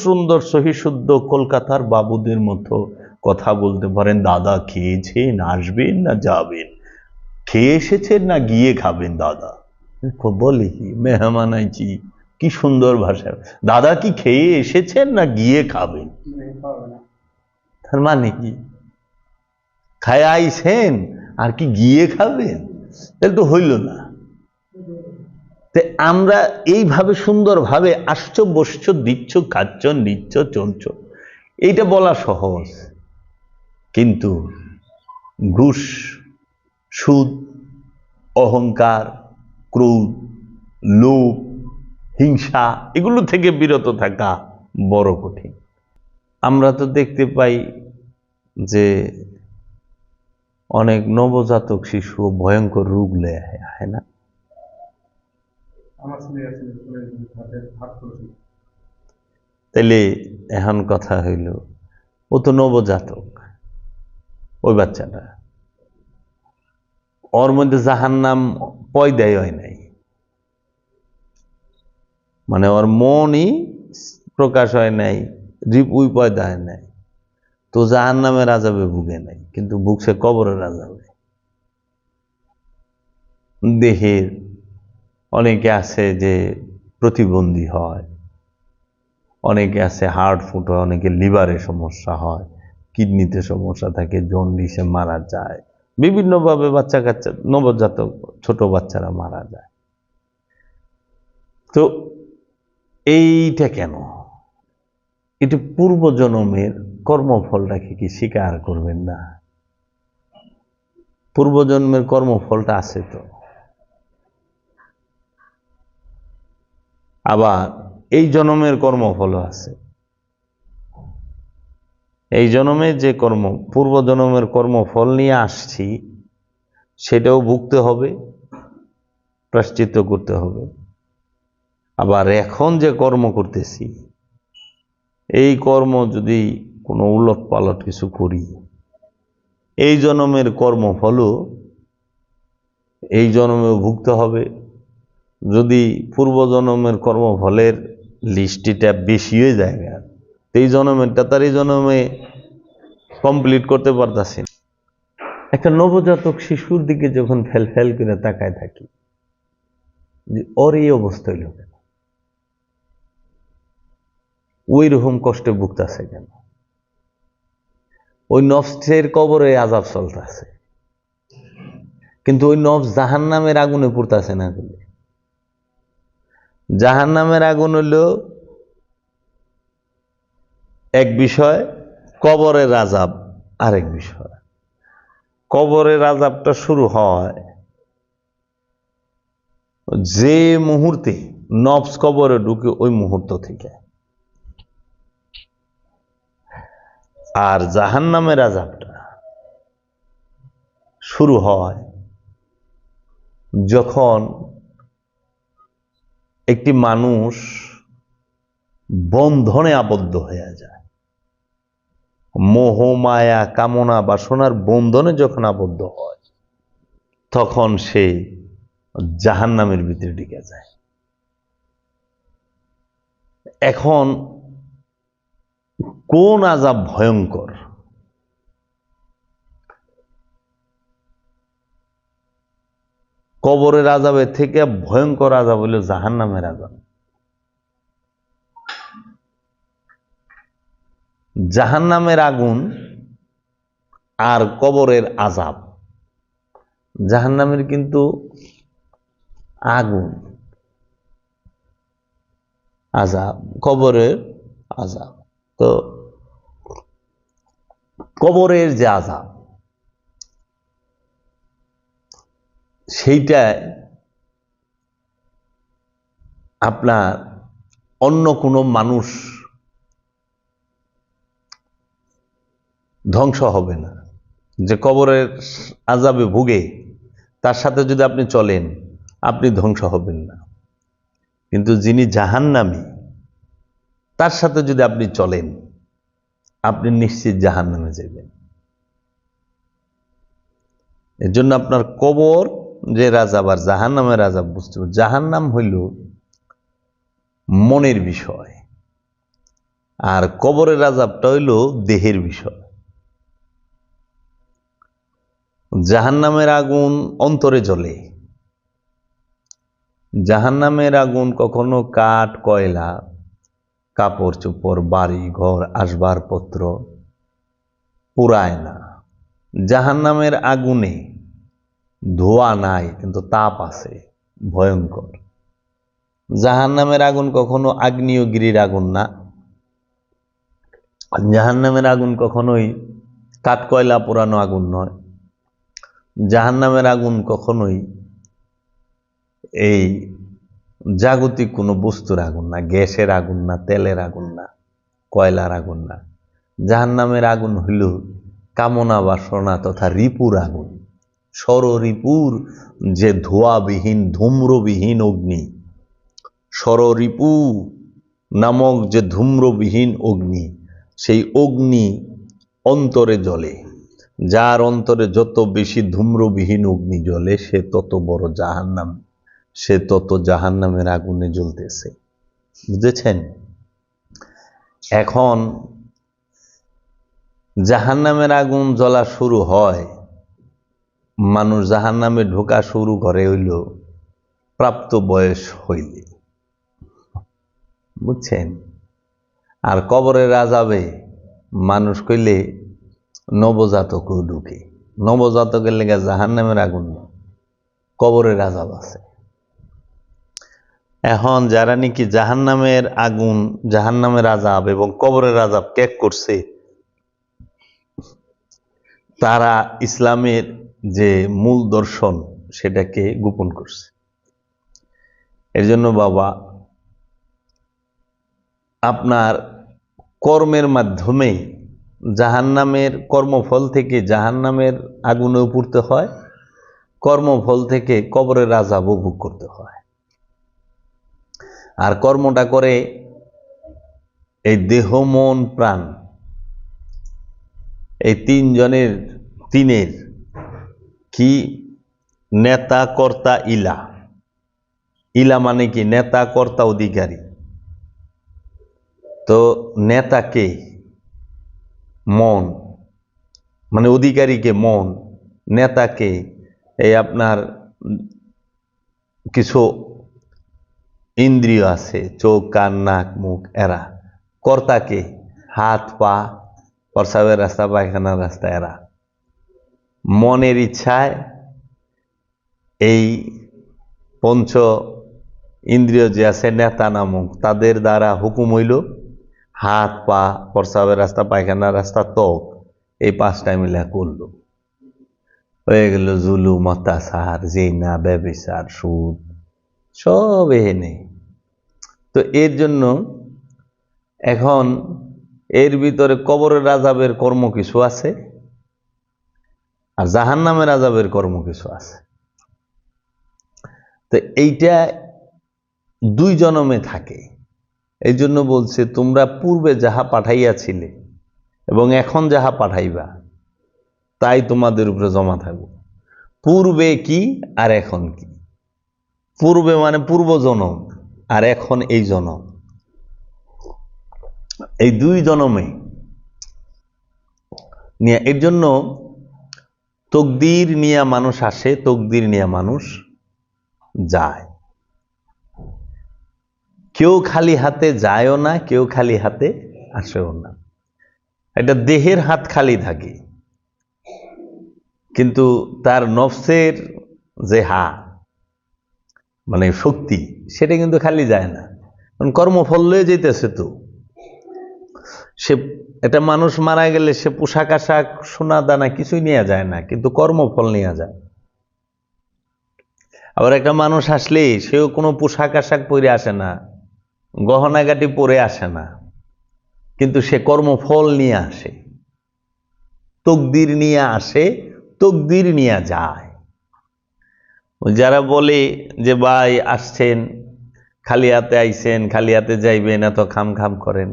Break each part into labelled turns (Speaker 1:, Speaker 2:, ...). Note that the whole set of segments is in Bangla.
Speaker 1: সুন্দর সহিশুদ্ধ কলকাতার বাবুদের মতো কথা বলতে পারেন। দাদা খেয়েছেন, আসবেন না যাবেন, খেয়ে এসেছেন না গিয়ে খাবেন দাদা? বলে কি মেহমান আইছি, কি সুন্দর ভাষা। দাদা কি খেয়ে এসেছেন না গিয়ে খাবেন? তার মানে কি খায় আইছেন আর কি গিয়ে খাবেন? তাহলে তো হইল না। আমরা এইভাবে সুন্দরভাবে আসছো, বসছো, দিচ্ছ, খাচ্ছ, নিচ্ছ, চলছ, এইটা বলা সহজ। কিন্তু ঘুষ, সুদ, অহংকার, ক্রোধ, লোভ, হিংসা, এগুলো থেকে বিরত থাকা বড় কঠিন। আমরা তো দেখতে পাই যে অনেক নবজাতক শিশু ভয়ঙ্কর রোগ লয়ে আয় না? তাইলে এখন কথা হইল, ও তো নবজাতক, ওই বাচ্চাটা, ওর মধ্যে জাহান্নাম পয়দাই হয় নাই, মানে ওর মনই প্রকাশ হয় নাই, রিপুই পয়দা হয় নাই, তো জাহান্নামের আযাবে ভুগে নাই, কিন্তু ভুগছে কবরের আযাবে। দেহের অনেকে আছে যে প্রতিবন্ধী হয়, অনেকে আছে হার্ট ফুট হয়, অনেকে লিভারে সমস্যা হয়, কিডনিতে সমস্যা থাকে, জন্ডিসে মারা যায়, বিভিন্নভাবে বাচ্চা কাচ্চা, নবজাতক ছোট বাচ্চারা মারা যায়। তো এইটা কেন? এটা পূর্বজন্মের কর্মফলটাকে কি স্বীকার করবেন না? পূর্বজন্মের কর্মফলটা আছে তো। আবার এই জন্মের কর্মফলও আছে। এই জন্মে যে কর্ম, পূর্বজন্মের কর্মফল নিয়ে আসছি, সেটাও ভুগতে হবে, প্রায়শ্চিত্ত করতে হবে। আবার এখন যে কর্ম করতেছি, এই কর্ম যদি কোনো উলট পালট কিছু করি, এই জন্মের কর্মফলও এই জন্মেও ভুগতে হবে। যদি পূর্বজন্মের কর্মফলের লিস্টিটা বেশি হয়ে যায়, এই জন্মেরটা তার এই জন্মে কমপ্লিট করতে পারতেছি। একটা নবজাতক শিশুর দিকে যখন ফেল ফেল করে তাকায় থাকি, যে ওর এই অবস্থা হইল কেন, ওই রকম কষ্টে ভুগতেছে কেন? ওই নফসের কবরে আযাব চলতেছে, কিন্তু ওই নফস জাহান্নামের আগুনে পুড়তেছে না। জাহান্নামের আগুন হইল এক বিষয়, কবরের আযাব আরেক বিষয়। কবরের আযাবটা শুরু হয় যে মুহূর্তে নফস কবরে ঢুকে, ওই মুহূর্ত থেকে। আর জাহান্নামের আযাবটা শুরু হয় যখন একটি মানুষ বন্ধনে আবদ্ধ হয়ে যায়, মোহ মায়া কামনা বাসনার বন্ধনে যখন আবদ্ধ হয়, তখন সে জাহান্নামের ভিতরে ঢুকে যায়। এখন কোন আযাব ভয়ঙ্কর? কবরের আযাবের থেকে ভয়ঙ্কর আযাব হলো জাহান্নামের আযাব। জাহান্নামের আগুন আর কবরের আযাব, জাহান্নামের কিন্তু আগুন আযাব, কবরের আযাব। তো কবরের যে আযাব, সেইটায় আপনার অন্য কোনো মানুষ ধ্বংস হবে না। যে কবরের আযাবে ভুগে, তার সাথে যদি আপনি চলেন, আপনি ধ্বংস হবেন না। কিন্তু যিনি জাহান্নামী, তার সাথে যদি আপনি চলেন, আপনি নিশ্চিত জাহান্নামে যাবেন। এর জন্য আপনার কবর যে আযাব আর জাহান্নামের আযাব বুঝতে হবে। জাহান্নাম হইল মনের বিষয়, আর কবরের আযাবটা হইল দেহের বিষয়। জাহান্নামের আগুন অন্তরে জ্বলে। জাহান্নামের আগুন কখনো কাঠ, কয়লা, কাপড় চোপড়, বাড়ি ঘর, আসবাবপত্র পুরায় না। জাহান্নামের আগুনে ধোঁয়া নাই, কিন্তু তাপ আছে ভয়ঙ্কর। জাহান্নামের আগুন কখনো আগ্নেয়গিরির আগুন না। জাহান্নামের আগুন কখনোই কাঠ কয়লা পোড়ানো আগুন নয়। জাহান্নামের আগুন কখনোই এই জাগতিক কোনো বস্তুর আগুন না, গ্যাসের আগুন না, তেলের আগুন না, কয়লার আগুন না। জাহান্নামের আগুন হইল কামনা বাসনা তথা রিপুর আগুন। ষড়রিপুর যে ধোঁয়াবিহীন, ধূম্রবিহীন অগ্নি, ষড়রিপু নামক যে ধূম্রবিহীন অগ্নি, সেই অগ্নি অন্তরে জ্বলে। যার অন্তরে যত বেশি ধূম্রবিহীন অগ্নি জ্বলে, সে তত বড় জাহান্নাম, সে তত জাহান্নামের আগুনে জ্বলতেছে। বুঝেছেন? এখন জাহান্নামের আগুন জ্বলা শুরু হয়, মানুষ জাহান্নামে ঢোকা শুরু করে হইল প্রাপ্ত বয়স হইলে। বুঝছেন? আর কবরের আযাবে মানুষ কইলে নবজাতকও ঢুকে। নবজাতকের লেগে জাহান্নামের আগুন না, কবরের আযাব আছে। এখন যারা নাকি জাহান্নামের আগুন, জাহান্নামের আযাব এবং কবরের আযাব ত্যাগ করছে, তারা ইসলামের যে মূল দর্শন সেটাকে গোপন করছে। এর জন্য বাবা, আপনার কর্মের মাধ্যমে জাহান্নামের কর্মফল থেকে জাহান্নামের আগুনেও পুড়তে হয়, কর্মফল থেকে কবরের আযাবও ভোগ করতে হয়। আর কর্মটা করে এই দেহ, মন, প্রাণ, এই তিনের কি নেতা, কর্তা, ইলা। ইলা মানে কি? নেতা, কর্তা, অধিকারী। তো নেতাকে মন, মানে অধিকারীকে মন, নেতাকে এই আপনার কিছু ইন্দ্রিয় আছে, চোখ, কান, নাক, মুখ, এরা। কর্তাকে হাত, পা, প্রস্রাবের রাস্তা, পায়খানার রাস্তা, এরা। মনের ইচ্ছায় এই পঞ্চ ইন্দ্রিয় যে আছে নেতা নামক, তাদের দ্বারা হুকুম হইল হাত, পা, প্রস্রাবের রাস্তা, পায়খানার রাস্তা, ত্বক, এই পাঁচটা মিলা করল। হয়ে গেল জুলুম, অত্যাচার, জিনা, ব্যভিচার, সুদ, সব এনে। তো এর জন্য এখন এর ভিতরে কবরের আযাবের কর্ম কিছু আছে, আর জাহান্নামের আযাবের কর্ম কিছু আছে। তো এইটা দুই জনমে থাকে। এই জন্য বলছে, তোমরা পূর্বে যাহা পাঠাইয়াছিলে এবং এখন যাহা পাঠাইবা, তাই তোমাদের উপরে জমা থাকবে। পূর্বে কি আর এখন কি? পূর্বে মানে পূর্ব জনম, আর এখন এই জনম। এই দুই জনমে নিয়ে, এর জন্য তকদির নিয়ে মানুষ আসে, তকদির নিয়ে মানুষ যায়। কেউ খালি হাতে যায়ও না, কেউ খালি হাতে আসেও না। এটা দেহের হাত খালি থাকে, কিন্তু তার নফসের যে হাত, মানে শক্তি, সেটা কিন্তু খালি যায় না। কারণ কর্মফল লয়ে যেতেছে। তো সে, একটা মানুষ মারা গেলে সে পোশাক আশাক, সোনা দানা কিছুই নিয়ে যায় না, কিন্তু কর্মফল নিয়ে যায়। আবার একটা মানুষ আসলে সেও কোনো পোশাক আশাক পরে আসে না, গহনাগাটি পরে আসে না, কিন্তু সে কর্মফল নিয়ে আসে, তকদির নিয়ে আসে, তকদির নিয়ে যায়। যারা বলে যে ভাই আসছেন, খালি হাতে আইছেন, খালি হাতে যাইবেন, এত খাম খাম করেন,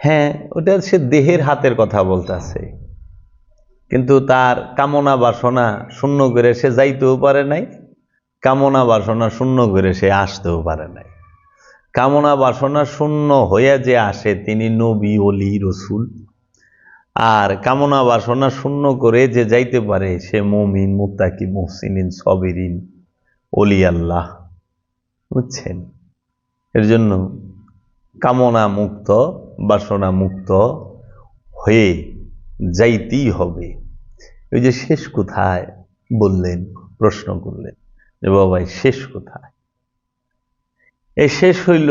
Speaker 1: হ্যাঁ, ওটা সে দেহের হাতের কথা বলতেছে, কিন্তু তার কামনা বাসনা শূন্য করে সে যাইতেও পারে নাই, কামনা বাসনা শূন্য করে সে আসতেও পারে নাই। কামনা বাসনা শূন্য হইয়া যে আসে তিনি নবী ওলি রসুল, আর কামনা বাসনা শূন্য করে যে যাইতে পারে সে মুমিন মুত্তাকি মুহসিনিন সবিরিন ওলি আল্লাহ। বুঝছেন? এর জন্য কামনা মুক্ত বাসনা মুক্ত হয়ে যাইতেই হবে। ওই যে শেষ কোথায় বললেন, প্রশ্ন করলেন যে বাবাই শেষ কোথায়? এই শেষ হইল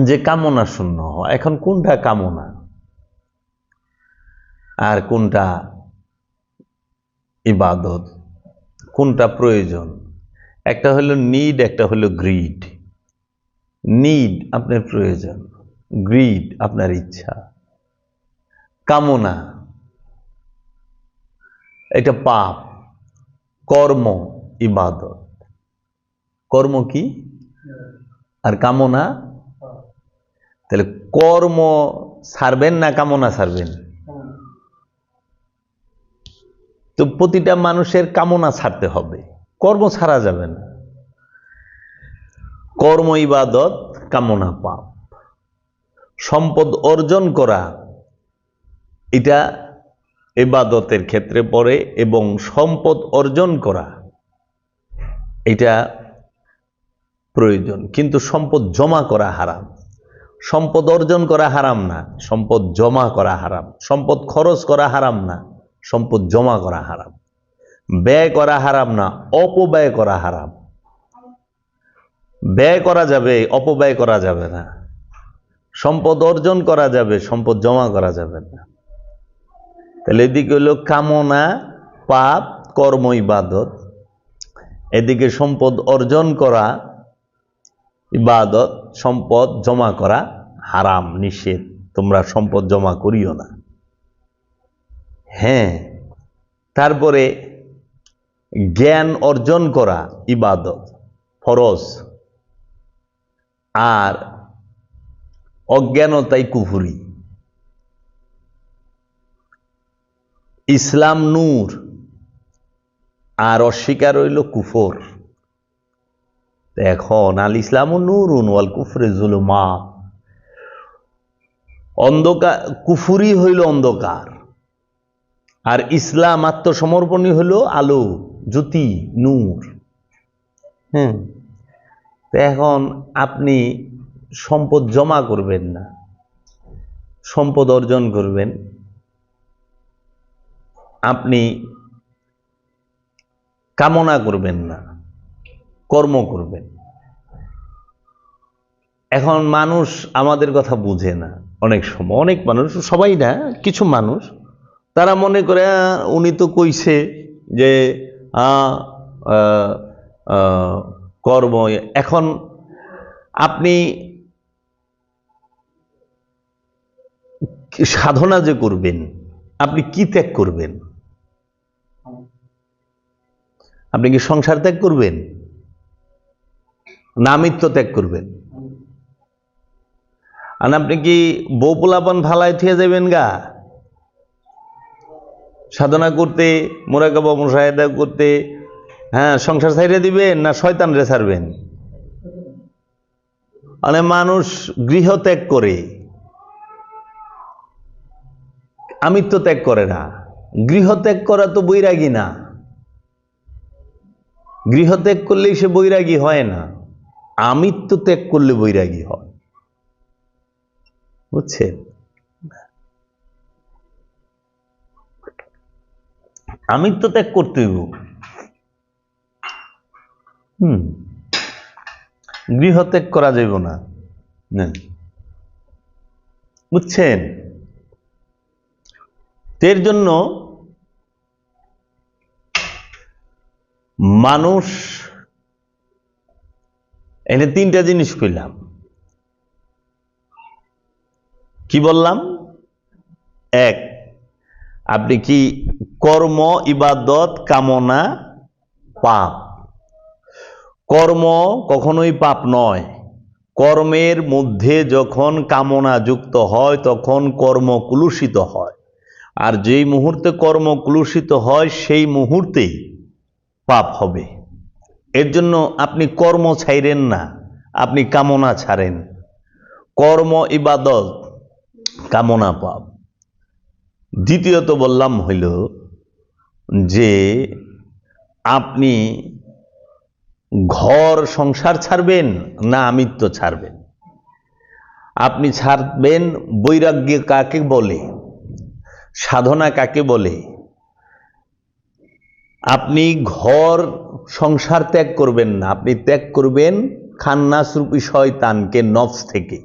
Speaker 1: যে কামনা শূন্য হওয়া। এখন কোনটা কামনা আর কোনটা ইবাদত, কোনটা প্রয়োজন? একটা হলো নিড, একটা হলো গ্রিড। নিড আপনার প্রয়োজন, গ্রিড আপনার ইচ্ছা। কামনা এটা পাপ, কর্ম ইবাদত। কর্ম কি আর কামনা? তাহলে কর্ম ছাড়বেন না কামনা ছাড়বেন? তো প্রতিটা মানুষের কামনা ছাড়তে হবে, কর্ম ছাড়া যাবে না। কর্ম ইবাদত, কামনা পাপ। সম্পদ অর্জন করা এটা ইবাদতের ক্ষেত্রে পড়ে, এবং সম্পদ অর্জন করা এটা প্রয়োজন, কিন্তু সম্পদ জমা করা হারাম। সম্পদ অর্জন করা হারাম না, সম্পদ জমা করা হারাম। সম্পদ খরচ করা হারাম না, সম্পদ জমা করা হারাম। ব্যয় করা হারাম না, অপব্যয় করা হারাম। ব্যয় করা যাবে, অপব্যয় করা যাবে না। সম্পদ অর্জন করা যাবে, সম্পদ জমা করা যাবে না। তাহলে এদিকে হলো কামনা পাপ, কর্ম ইবাদত, এদিকে সম্পদ অর্জন করা ইবাদত, সম্পদ জমা করা হারাম, নিষেধ। তোমরা সম্পদ জমা করিও না। হ্যাঁ, তারপরে জ্ঞান অর্জন করা ইবাদত, ফরজ। আর অজ্ঞানতাই কুফরি। ইসলাম নূর আর অস্বীকার হইল কুফর। এখন আল ইসলাম নূরুন ওয়াল কুফরে যুলুমাত। অন্ধকার, কুফরি হইল অন্ধকার, আর ইসলাম আত্মসমর্পণই হইল আলো, জ্যোতি, নূর। হ্যাঁ, এখন আপনি সম্পদ জমা করবেন না, সম্পদ অর্জন করবেন। আপনি কামনা করবেন না, কর্ম করবেন। এখন মানুষ আমাদের কথা বুঝে না অনেক সময়। অনেক মানুষ, সবাই না, কিছু মানুষ তারা মনে করে উনি তো কইছে যে কর্ম। এখন আপনি সাধনা যে করবেন, আপনি কি ত্যাগ করবেন? আপনি কি সংসার ত্যাগ করবেন না আমিত্ব ত্যাগ করবেন? আর আপনি কি বউ পোলাপান ভালাই থিয়ে যাবেন গা সাধনা করতে, মুরাকাবা মুশাহিদা করতে? হ্যাঁ, সংসার ছাইড়ে দিবেন না শয়তান রে ছাড়বেন? মানে মানুষ গৃহ ত্যাগ করে, আমিত্ব ত্যাগ করে না। গৃহ ত্যাগ করা তো বৈরাগী না। গৃহ ত্যাগ করলেই সে বৈরাগী হয় না, আমিত্ব ত্যাগ করলে বৈরাগী হয়। বুঝছেন? আমিত্ব ত্যাগ করতে হইব। গৃহ ত্যাগ করা যাইব না। বুঝছেন? এর জন্য মানুষ, এখানে তিনটা জিনিস কইলাম। কি বললাম? এক, আপনি কি কর্ম ইবাদত কামনা পাপ? কর্ম কখনোই পাপ নয়। কর্মের মধ্যে যখন কামনা যুক্ত হয় তখন কর্ম কুলুষিত হয়, আর যেই মুহূর্তে কর্ম কুলুষিত হয় সেই মুহূর্তেই পাপ হবে। এর জন্য আপনি কর্ম ছাইরেন না, আপনি কামনা ছাড়েন। কর্ম ইবাদত, কামনা পাপ। দ্বিতীয়ত বললাম হইল যে আপনি ঘর সংসার ছাড়বেন না আমিত্ব ছাড়বেন। আপনি ছাড়বেন বৈরাগ্য কাকে বলে, সাধনা কাকে বলে। আপনি ঘর সংসার ত্যাগ করবেন না, আপনি ত্যাগ করবেন খান্নাস রূপী শয়তানকে, নফস থেকে।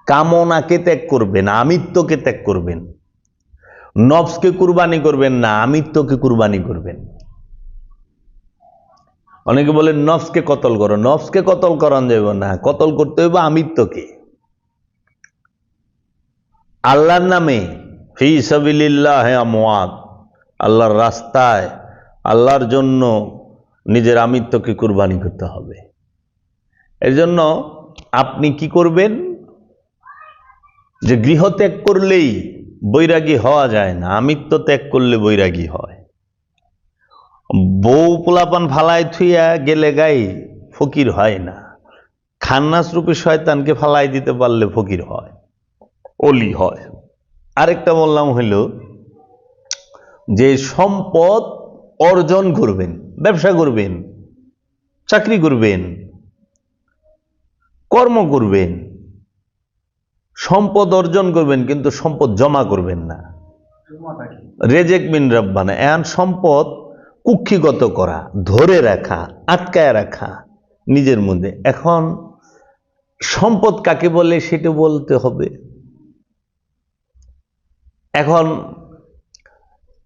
Speaker 1: কামনাকে ত্যাগ করবেন, আমিত্বকে ত্যাগ করবেন। নফসকে কুরবানি করবেন না, আমিত্বকে কুরবানি করবেন। অনেকে বলেন নফসকে কতল করো, নফসকে কতল করান যাবে না, কতল করতে হইব আমিত্বকে। আল্লাহর নামে ফি সাবিলিল্লাহ আমওয়াত, আল্লাহর রাস্তায় আল্লাহর জন্য নিজের আমিত্বকে কুরবানি করতে হবে। এর জন্য আপনি কি করবেন, যে গৃহ ত্যাগ করলেই বৈরাগী হওয়া যায় না, আমিত্ব ত্যাগ করলে বৈরাগী হয়। বউ পোলাপান ফালাই থুইয়া গেলে গাই ফকির হয় না, খান্নাস রূপী শয়তানকে ফালাই দিতে পারলে ফকির হয়, অলি হয়। আরেকটা বললাম হইল যে সম্পদ অর্জন করবেন, ব্যবসা করবেন, চাকরি করবেন, কর্ম করবেন, সম্পদ অর্জন করবেন, কিন্তু সম্পদ জমা করবেন না। রেজেক মিন রাব্বানা। এমন সম্পদ কুক্ষিগত করা, ধরে রাখা, আটকায় রাখা নিজের মধ্যে। এখন সম্পদ কাকে বলে সেটা বলতে হবে। এখন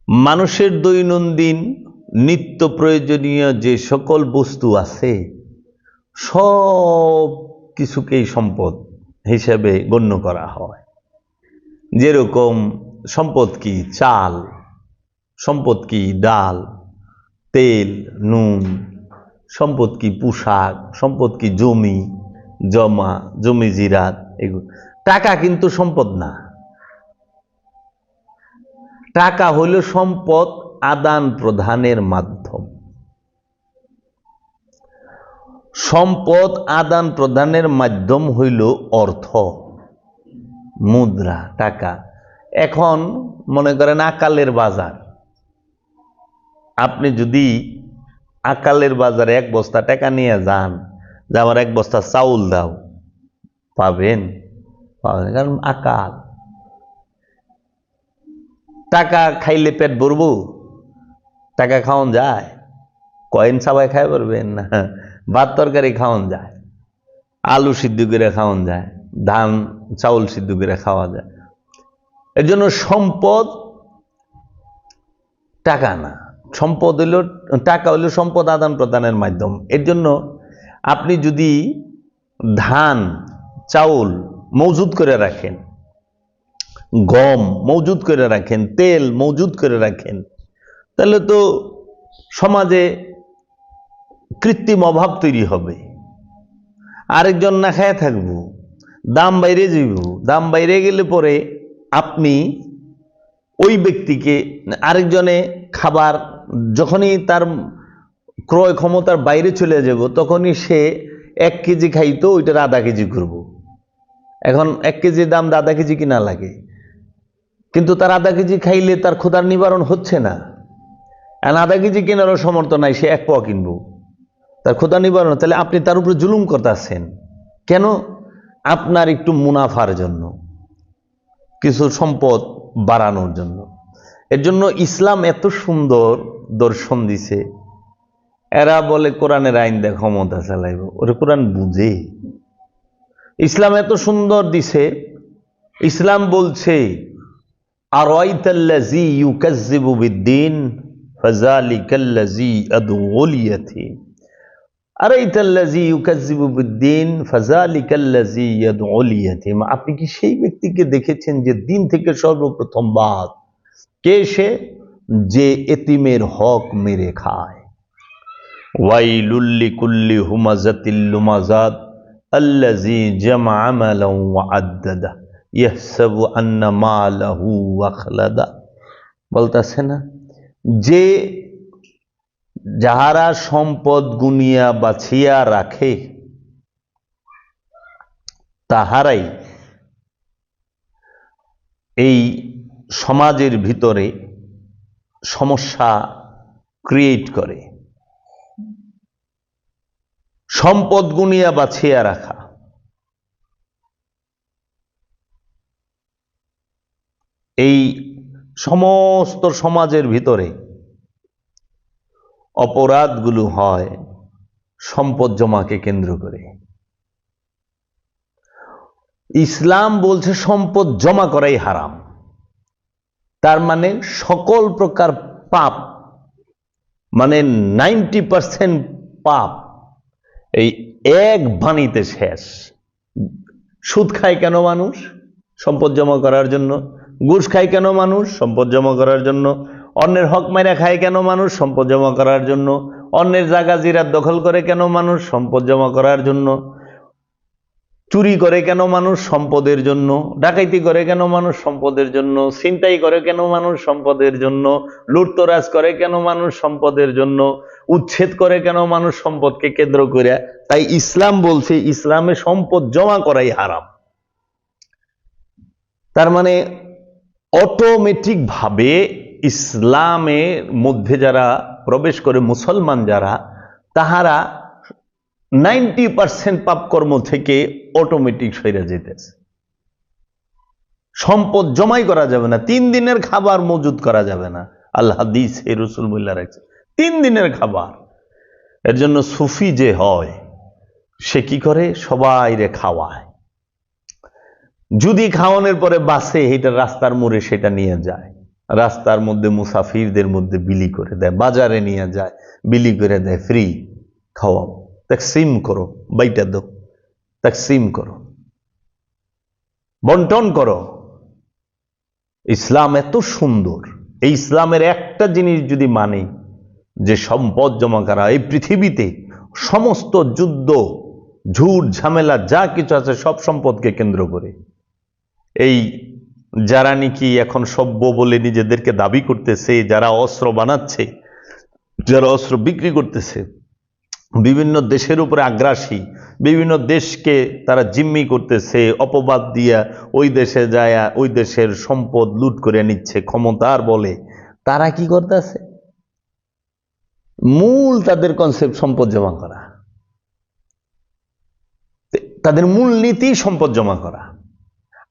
Speaker 1: মানুষের দৈনন্দিন নিত্য প্রয়োজনীয় যে সকল বস্তু আছে সব কিছুকেই সম্পদ হিসেবে গণ্য করা হয়। যেরকম সম্পদ কি চাল, সম্পদ কি ডাল, তেল, নুন, সম্পদ কি পোশাক, সম্পদ কি জমি জমা, জমি জিরাত, এগুলো। টাকা কিন্তু সম্পদ না। টাকা হইল সম্পদ আদান প্রদানের মাধ্যম। সম্পদ আদান প্রদানের মাধ্যম হইল অর্থ, মুদ্রা, টাকা। এখন মনে করেন আকালের বাজার, আপনি যদি আকালের বাজারে এক বস্তা টাকা নিয়ে যান যে আমার এক বস্তা চাউল দাও, পাবেন? পাবেন, কারণ আকাল। টাকা খাইলে পেট ভরবো? টাকা খাওয়ান যায়? কয়েন সবাই খাই পারবেন না। ভাত তরকারি খাওয়ান যায়, আলু সিদ্ধ করে খাওয়ান যায়, ধান চাউল সিদ্ধ করে খাওয়া যায়। এর জন্য সম্পদ টাকা না, সম্পদ হইল টাকা হইল সম্পদ আদান প্রদানের মাধ্যম। এর জন্য আপনি যদি ধান চাউল মজুদ করে রাখেন, গম মজুদ করে রাখেন, তেল মজুদ করে রাখেন, তাহলে তো সমাজে কৃত্রিম অভাব তৈরি হবে। আরেকজন না খায় থাকবো, দাম বাইরে যাইব। দাম বাইরে গেলে পরে আপনি ওই ব্যক্তিকে, আরেকজনে খাবার যখনই তার ক্রয় ক্ষমতার বাইরে চলে যাব, তখনই সে 1 কেজি খাইতো, ওইটার আধা কেজি করব। এখন 1 কেজির দাম আধা কেজি কিনা লাগে, কিন্তু তার আধা কেজি খাইলে তার ক্ষুধার নিবারণ হচ্ছে না। আর আধা কেজি কেনারও সমর্থ নাই, সে 1 পোয়া কিনবো, তার ক্ষুধা নিবারণ। তাহলে আপনি তার উপরে জুলুম করতেছেন কেন? আপনার একটু মুনাফার জন্য, কিছু সম্পদ বাড়ানোর জন্য। এর জন্য ইসলাম এত সুন্দর দর্শন দিছে। এরা বলে কোরআনের আইন দিয়ে ক্ষমতা চালাইব, ওরা কোরআন বুঝে? ইসলাম এত সুন্দর দিছে। ইসলাম বলছে আরাইতাল্লাযী ইউকাযযিবু বিদ্দীন ফাযালিকাল্লাযী আদউল ইয়াতীম। আরাইতাল্লাযী ইউকাযযিবু বিদ্দীন ফাযালিকাল্লাযী ইয়াদউল ইয়াতীম। আপনি কি সেই ব্যক্তিকে দেখেছেন যে দিন থেকে সর্বপ্রথম বাদ? কে সে? যে এতিমের হক মেরে খায়। ওয়াইলুল লিকুল্লি হুমাযাতিল লুমাযাত আল্লাযী জামআ মালান ওয়া আদ্দাদা ইয়াহসাবু আন্না মালাহু আখলাদা। বলতাছে না যে যাহারা সম্পদ গুনিয়া বাছিয়া রাখে, তাহারাই এই সমাজের ভিতরে সমস্যা ক্রিয়েট করে। সম্পদ গুনিয়া বাছিয়া রাখা, এই সমস্ত সমাজের ভিতরে অপরাধগুলো হয় সম্পদ জমাকে কেন্দ্র করে। ইসলাম বলছে সম্পদ জমা করাই হারাম। তার মানে সকল প্রকার পাপ, মানে 90% পাপ এই এক বাণীতে শেষ। সুদ খায় কেন মানুষ? সম্পদ জমা করার জন্য। ঘুষ খায় কেন মানুষ? সম্পদ জমা করার জন্য। অন্যের হক মাইরা খায় কেন মানুষ? সম্পদ জমা করার জন্য। অন্যের জায়গা জিরাত দখল করে কেন মানুষ? সম্পদ জমা করার জন্য। চুরি করে কেন মানুষ? সম্পদের জন্য। ডাকাইতি করে কেন মানুষ? সম্পদের জন্য। ছিনতাই করে কেন মানুষ? সম্পদের জন্য। লুটতরাজ করে কেন মানুষ? সম্পদের জন্য। উচ্ছেদ করে কেন মানুষ? সম্পদকে কেন্দ্র করে। তাই ইসলাম বলছে ইসলামে সম্পদ জমা করাই হারাম। তার মানে অটোমেটিক ভাবে ইসলামের মধ্যে যারা প্রবেশ করে, মুসলমান যারা, তাহারা 90% পাপকর্ম থেকে অটোমেটিক সরে যেতেছে। সম্পদ জমাই করা যাবে না, 3 দিনের খাবার মজুদ করা যাবে না। আল্লাহ হাদিস এ রাসূল বলে রাখছে 3 দিনের খাবার। এর জন্য সুফি যে হয় সে কি করে? সবাইরে খাওয়ায়। যদি খাওয়ানোর পরে বাসে, এটা রাস্তার মোড়ে সেটা নিয়ে যায়, রাস্তার মধ্যে মুসাফিরদের মধ্যে বিলি করে দেয়, বাজারে নিয়ে যায় বিলি করে দেয়, ফ্রি খাওয়াও, তাকসিম করো, বাইটা দাও, তাকসিম করো, বন্টন করো। ইসলাম এত সুন্দর। এই ইসলামের একটা জিনিস যদি মানে, যে সম্পদ জমা করা, এই পৃথিবীতে সমস্ত যুদ্ধ, ঝুট ঝামেলা যা কিছু আছে সব সম্পদকে কেন্দ্র করে। এই যারা নাকি এখন সভ্য বলে নিজেদেরকে দাবি করতেছে, যারা অস্ত্র বানাচ্ছে, যারা অস্ত্র বিক্রি করতেছে, বিভিন্ন দেশের উপরে আগ্রাসী, বিভিন্ন দেশকে তারা জিম্মি করতেছে, অপবাদ দিয়া ওই দেশে যায় ওই দেশের সম্পদ লুট করে নিচ্ছে ক্ষমতার বলে, তারা কি করতেছে? মূল তাদের কনসেপ্ট সম্পদ জমা করা, তাদের মূল নীতি সম্পদ জমা করা।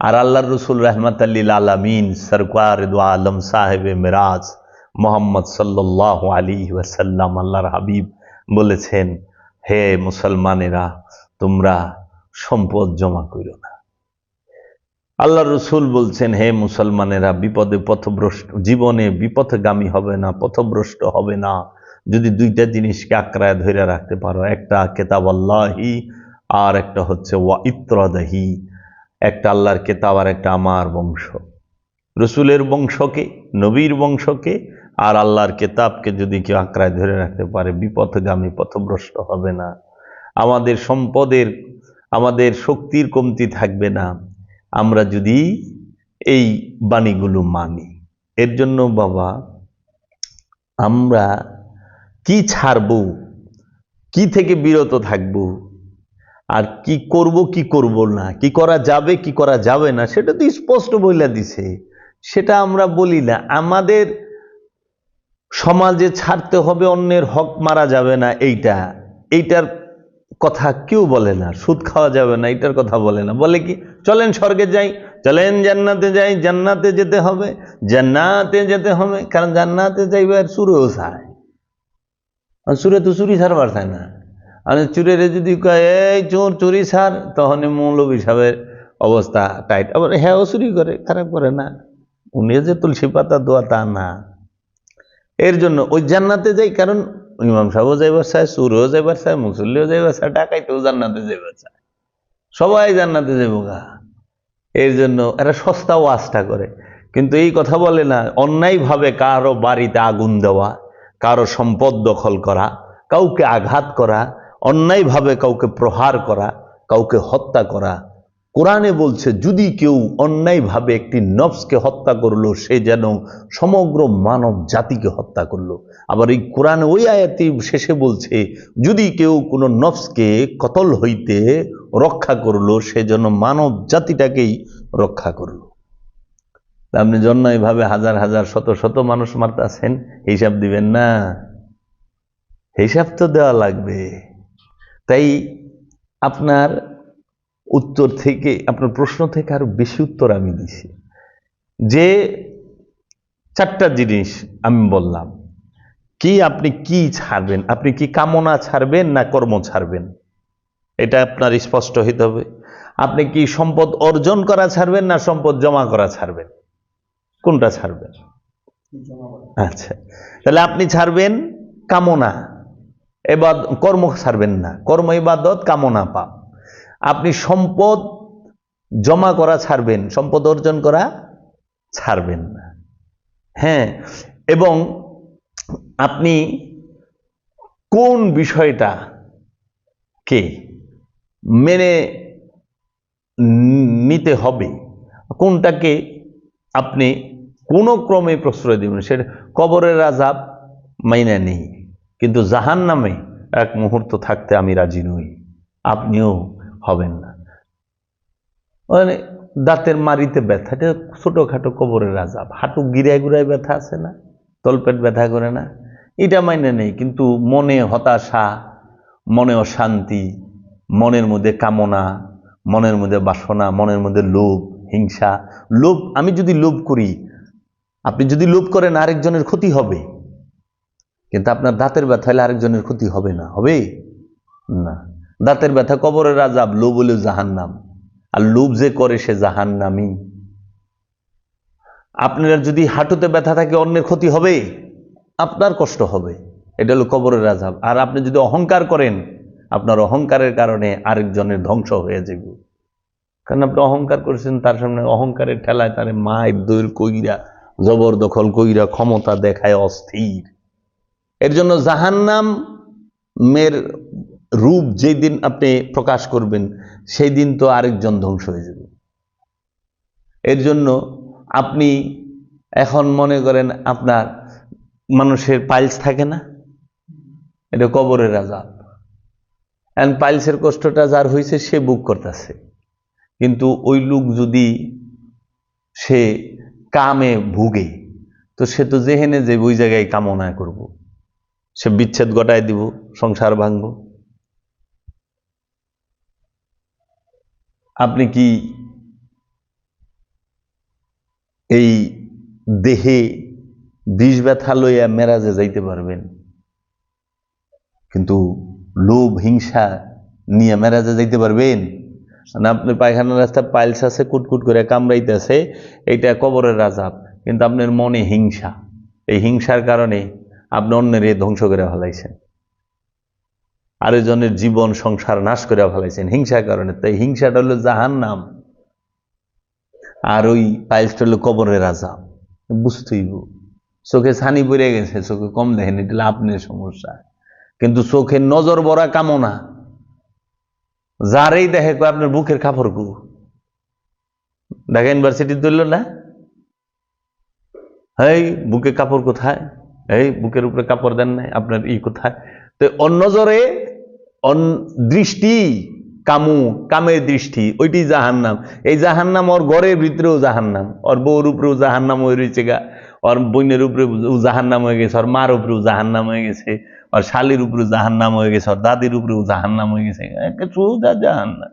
Speaker 1: আর আল্লাহর রাসূল রাহমাতাল লিল আলামিন সরকার দু আলম সাহেবে মেরাজ মুহাম্মদ সাল্লাল্লাহু আলাইহি ওয়াসাল্লাম, আল্লাহর হাবিব বলেছেন, হে মুসলমানেরা, তোমরা সম্পদ জমা করো না। আল্লাহর রাসূল বলছেন, হে মুসলমানেরা, বিপদে পথভ্রষ্ট, জীবনে বিপথগামী হবে না, পথভ্রষ্ট হবে না যদি 2টা জিনিসকে আঁকড়ায় ধরে রাখতে পারো। একটা কিতাব আল্লাহি, আর একটা হচ্ছে ওয়া ইত্রাদাহি। একটা আল্লাহর কিতাব আর একটা আমার বংশ, রসুলের বংশকে, নবীর বংশকে আর আল্লাহর কিতাবকে যদি কেউ আঁকড়ায় ধরে রাখতে পারে, বিপথগামী, পথভ্রষ্ট হবে না। আমাদের সম্পদের, আমাদের শক্তির কমতি থাকবে না আমরা যদি এই বাণীগুলো মানি। এর জন্য বাবা, আমরা কি ছাড়ব, কি থেকে বিরত থাকব, আর কি করব কি করব না, কি করা যাবে কি করা যাবে না, সেটা তো স্পষ্ট বইলা দিছে। সেটা আমরা বলি না। আমাদের সমাজে ছাড়তে হবে, অন্যের হক মারা যাবে না, এইটার কথা কেউ বলে না। সুদ খাওয়া যাবে না, এইটার কথা বলে না। বলে কি, চলেন স্বর্গে যাই, চলেন জান্নাতে যাই, জান্নাতে যেতে হবে, জান্নাতে যেতে হবে। কারণ জান্নাতে যাইবার সুরেও চায়, সুরে তো চুরি ছাড়বার চায় না। আর চুরের যদি কয় এই চোর চুরি ছাড়, তখন মৌলবী সাহেবের অবস্থা টাইট। আবার হ্যাঁ, চুরি করে, খারাপ করে না, উনি যে তুলসী পাতা দোয়া তা না। এর জন্য ওই জান্নাতে যাই, কারণ ইমাম সাহেবও যাইবার চায়, চুরও যাইবার চায়, মুসল্লিও যাইবার চায়, ডাকাইতেও জান্নাতে যাইবার চায়, সবাই জান্নাতে যাইব গা। এর জন্য এরা সস্তা ওয়াজটা করে, কিন্তু এই কথা বলে না অন্যায়ভাবে কারো বাড়িতে আগুন দেওয়া, কারো সম্পদ দখল করা, কাউকে আঘাত করা, অন্যায়ভাবে কাউকে প্রহার করা, কাউকে হত্যা করা, কোরআনে বলছে যদি কেউ অন্যায়ভাবে একটি নফসকে হত্যা করলো সে যেন সমগ্র মানব জাতিকে হত্যা করলো। আবার এই কোরআনে ওই আয়াতে শেষে বলছে যদি কেউ কোনো নফসকে কতল হইতে রক্ষা করলো সে যেন মানব জাতিটাকেই রক্ষা করলো। আপনি অন্যায়ভাবে হাজার হাজার শত শত মানুষ মারতেছেন, হিসাব দিবেন না? হিসাব তো দেওয়া লাগবে। তাই আপনার উত্তর থেকে, আপনার প্রশ্ন থেকে আরো বেশি উত্তর আমি দিছি। যে চারটা জিনিস আমি বললাম, কি আপনি কি ছাড়বেন, আপনি কি কামনা ছাড়বেন না কর্ম ছাড়বেন, এটা আপনার স্পষ্ট হইতে হবে। আপনি কি সম্পদ অর্জন করা ছাড়বেন না সম্পদ জমা করা ছাড়বেন, কোনটা ছাড়বেন? আচ্ছা, তাহলে আপনি ছাড়বেন কামনা, এবার কর্ম ছাড়বেন না, কর্ম ইবাদত কামনা পাপ। আপনি সম্পদ জমা করা ছাড়বেন, সম্পদ অর্জন করা ছাড়বেন না। হ্যাঁ, এবং আপনি কোন বিষয়টা কে মেনে নিতে হবে, কোনটাকে আপনি কোনো ক্রমে প্রশ্রয় দিবেন, সেটা কবরের আযাব মাইনা নেই, কিন্তু জাহান্নামে এক মুহূর্ত থাকতে আমি রাজি নই, আপনিও হবেন না। মানে দাঁতের মারিতে ব্যথা, এটা ছোটখাটো কবরের আযাব। হাঁটু গিরায় গুড়ায় ব্যথা আছে না, তলপেট ব্যথা করে না, এটা মাইনে নেই, কিন্তু মনে হতাশা, মনে অশান্তি, মনের মধ্যে কামনা, মনের মধ্যে বাসনা, মনের মধ্যে লোভ, হিংসা। লোভ, আমি যদি লোভ করি, আপনি যদি লোভ করেন আরেকজনের ক্ষতি হবে, কিন্তু আপনার দাঁতের ব্যথা হলে আরেকজনের ক্ষতি হবে না, হবে না। দাঁতের ব্যথা কবরের আযাব, লোভ হলেও জাহান্নাম, আর লোভ যে করে সে জাহান্নামী। আপনার যদি হাঁটুতে ব্যথা থাকে অন্যের ক্ষতি হবে, আপনার কষ্ট হবে, এটা হলো কবরের আযাব। আর আপনি যদি অহংকার করেন, আপনার অহংকারের কারণে আরেকজনের ধ্বংস হয়ে যাবে, কারণ আপনি অহংকার করেছেন, তার সামনে অহংকারের ঠেলায় তার মায়ের দৈর কইরা, জবরদখল কইরা, ক্ষমতা দেখায় অস্থির। এর জন্য জাহান্নামের রূপ যেই দিন আপনি প্রকাশ করবেন সেই দিন তো আরেকজন ধ্বংস হয়ে যাবে। এর জন্য আপনি এখন মনে করেন আপনার মানুষের পাইলস থাকে না, এটা কবরের আযাব। এখন পাইলসের কষ্টটা যার হয়েছে সে বুক করতেছে, কিন্তু ওই লোক যদি সে কামে ভুগে তো সে তো যেহেনে যে ওই জায়গায় কামনা করব, সে বিচ্ছেদ ঘটায় দিব, সংসার ভাঙব। আপনি কি এই দেহে বিষ ব্যথা লইয়া মেরাজে যাইতে পারবেন, কিন্তু লোভ হিংসা নিয়ে মেরাজে যাইতে পারবেন না? আপনি পায়খানা রাস্তা পাইলস আছে, কুটকুট করে কামড়াইতেছে, এইটা কবরের আযাব, কিন্তু আপনার মনে হিংসা, এই হিংসার কারণে আপনি অন্যের ধ্বংস করে ফেলাইছেন, আরেকজনের জীবন সংসার নাশ করে ফেলাইছেন হিংসার কারণে। তাই হিংসাটা হলো জাহান্নাম, আর ওই পাইলসটা হলো কবরের আযাব। বুঝতেইব, চোখে ছানি পড়ে গেছে, চোখে কম দেখেন, এটা আপনার সমস্যা, কিন্তু চোখের নজর ভরা কামনা যারেই দেখে আপনার বুকের কাপড় গু। ঢাকা ইউনিভার্সিটি ধরল না, এই বুকে কাপড় কোথায়, এই বুকের উপরে কাপড় দেন নাই, আপনার কোথায়? তো অন্যজরে দৃষ্টি, কামের দৃষ্টি, ওইটি জাহান্নাম। এই জাহান্নাম ওর ঘরের ভিতরেও জাহান্নাম, ওর বউর উপরেও জাহান্নাম হয়ে রয়েছে গা, ওর বোনের উপরে জাহান্নাম হয়ে গেছে, ওর মার উপরেও জাহান্নাম হয়ে গেছে, ওর শালির উপরে জাহান্নাম হয়ে গেছে, ওর দাদির উপরেও জাহান্নাম হয়ে গেছে, জাহান্নাম।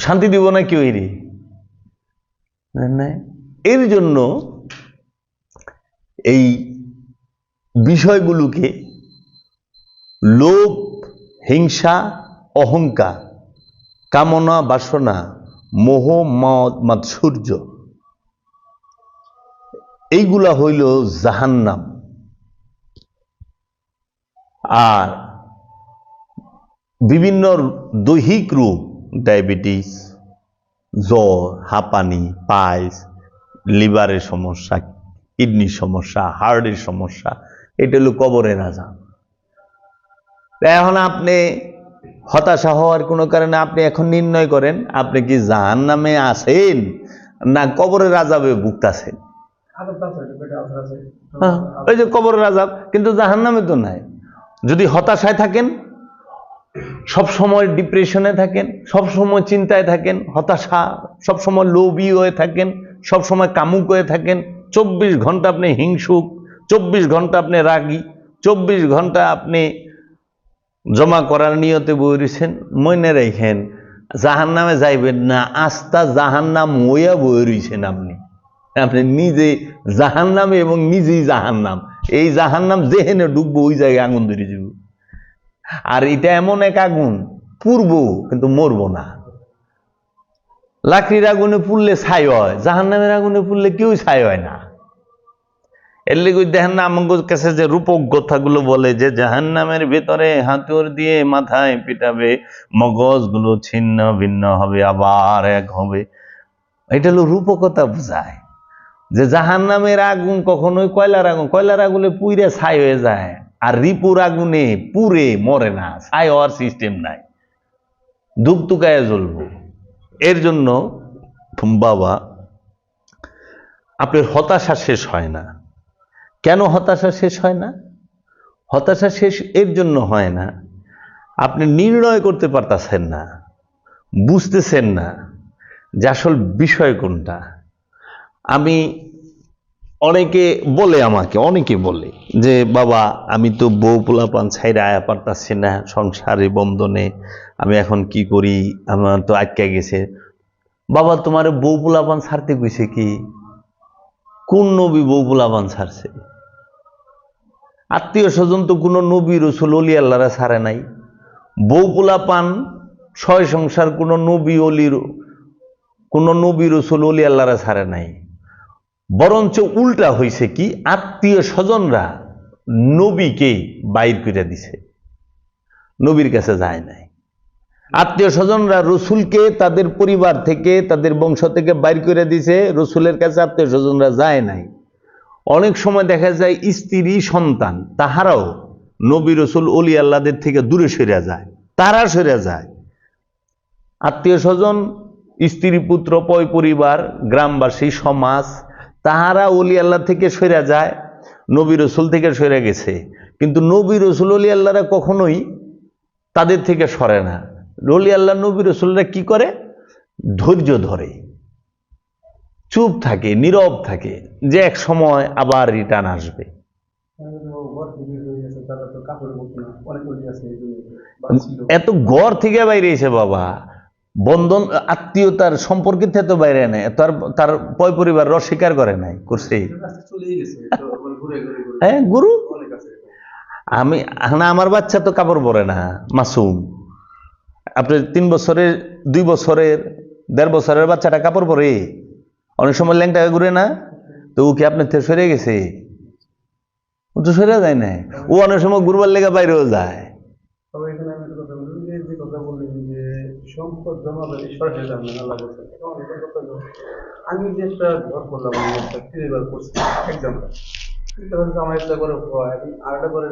Speaker 1: শান্তি দিব না কেউ এরই। এর জন্য এই বিষয়গুলোকে লোভ, হিংসা, অহংকার, কামনা, বাসনা, মোহ, মদ, মাৎসর্য, এইগুলা হইল জাহান্নাম। আর বিভিন্ন দৈহিক রোগ, ডায়াবেটিস, জ্বর, হাঁপানি, পাইলস, লিভারের সমস্যা, কিডনির সমস্যা, হার্টের সমস্যা, এটা হলো কবরের আযাব। এখন আপনি হতাশা হওয়ার কোনো কারণে আপনি এখন নির্ণয় করেন আপনি কি জাহান্নামে আছেন না কবরের আযাবে ভুগতাছেন। ওই যে কবরের আযাব, কিন্তু জাহান্নামে তো নাই। যদি হতাশায় থাকেন, সব সময় ডিপ্রেশনে থাকেন, সব সময় চিন্তায় থাকেন, হতাশা, সব সময় লোভী হয়ে থাকেন, সব সময় কামুক হয়ে থাকেন, 24 ঘন্টা আপনি হিংসুক, 24 ঘন্টা আপনি রাগী, 24 ঘন্টা আপনি জমা করার নিয়তে বইরেছেন, মনে রেখেন জাহান্নামে যাইবেন না, আস্তা জাহান্নাম হইয়া বই রইছেন আপনি। আপনি নিজে জাহান্নামে এবং নিজেই জাহান্নাম। এই জাহান্নাম যেহেনে ডুববো ওই জায়গায় আগুন ধরে যাব। আর এটা এমন এক আগুন, পুড়বো কিন্তু মরবো না। লাকড়ির আগুনে পুড়লে ছাই হয়, জাহান্নামের আগুনে পুড়লে কেউ ছাই হয় না। এর লেগে দেখেন না আমার কাছে যে রূপক কথাগুলো বলে যে জাহান্নামের ভেতরে হাতুড় দিয়ে মাথায় পিটাবে, মগজগুলো ছিন্ন ভিন্ন হবে, আবার এক হবে। এটা হলো রূপকতা বোঝায় যে জাহান্নামের আগুন কখনোই কয়লার আগুন, কয়লার আগুনে পুইরে ছাই হয়ে যায়, আর রিপুর আগুনে পুড়ে মরে না, ছাই হওয়ার সিস্টেম নাই, ধুকধুকায় জ্বলবো। এর জন্য বাবা আপনার হতাশা শেষ হয় না। কেন হতাশা শেষ হয় না? হতাশা শেষ এর জন্য হয় না, আপনি নির্ণয় করতে পারতেছেন না, বুঝতেছেন না যে আসল বিষয় কোনটা। আমি অনেকে বলে যে বাবা আমি তো বউ পোলাপান ছাইরা আয়া পারতাছি না, সংসারে বন্ধনে আমি এখন কি করি, আমার তো আটকে গেছে। বাবা তোমার বউ পোলাপান ছাড়তে কইছে কি? কোন নবী বউ পোলাপান ছাড়ছে? আত্মীয় স্বজন তো কোনো নবী রসুল অলি আল্লাহরা ছাড়ে নাই। বউ পোলাপান ছয় সংসার কোনো নবী রসুল অলি আল্লাহরা ছাড়ে নাই। বরঞ্চ উল্টা হয়েছে কি, আত্মীয় স্বজনরা নবীকে বাইর করে দিছে, নবীর কাছে যায় নাই। আত্মীয় স্বজনরা রসুলকে তাদের পরিবার থেকে, তাদের বংশ থেকে বাইর করে দিছে, রসুলের কাছে আত্মীয় স্বজনরা যায় নাই। অনেক সময় দেখা যায় স্ত্রী সন্তান তাহারাও নবী রসুল অলি আল্লাহদের থেকে দূরে সরে যায়, তারা সরে যায়। আত্মীয় স্বজন, স্ত্রী পুত্র পয় পরিবার, গ্রামবাসী, সমাজ, তাহারা অলি আল্লাহ থেকে সরে যায়, নবী রসুল থেকে সরে গেছে। কিন্তু নবী রসুল অলি আল্লাহরা কখনোই তাদের থেকে সরে না। অলি আল্লাহ নবী রসুলরা কি করে? ধৈর্য ধরে, চুপ থাকে, নীরব থাকে, যে এক সময় আবার রিটার্ন আসবে। এত ঘর থেকে বাইরে এসে বাবা বন্ধন আত্মীয়তার সম্পর্কের থেকে তো বাইরে নেয়, তার পয় পরিবার অস্বীকার করে নাই, করছে। হ্যাঁ গুরু, আমার বাচ্চা তো কাপড় পরে না, মাসুম। আপনি 3 বছরের, 2 বছরের, 1.5 বছরের বাচ্চাটা কাপড় পরে? অনেক সময় ল্যাংটা ঘুরে না তো, ও কি আপনার থেকে সরে গেছে? ও তো সরে যায় না, ও অনেক সময় ঘুরবার লেগে বাইরেও যায়। আমি যে একটা ঘর করলাম, আমার একটা করে আর একটা করে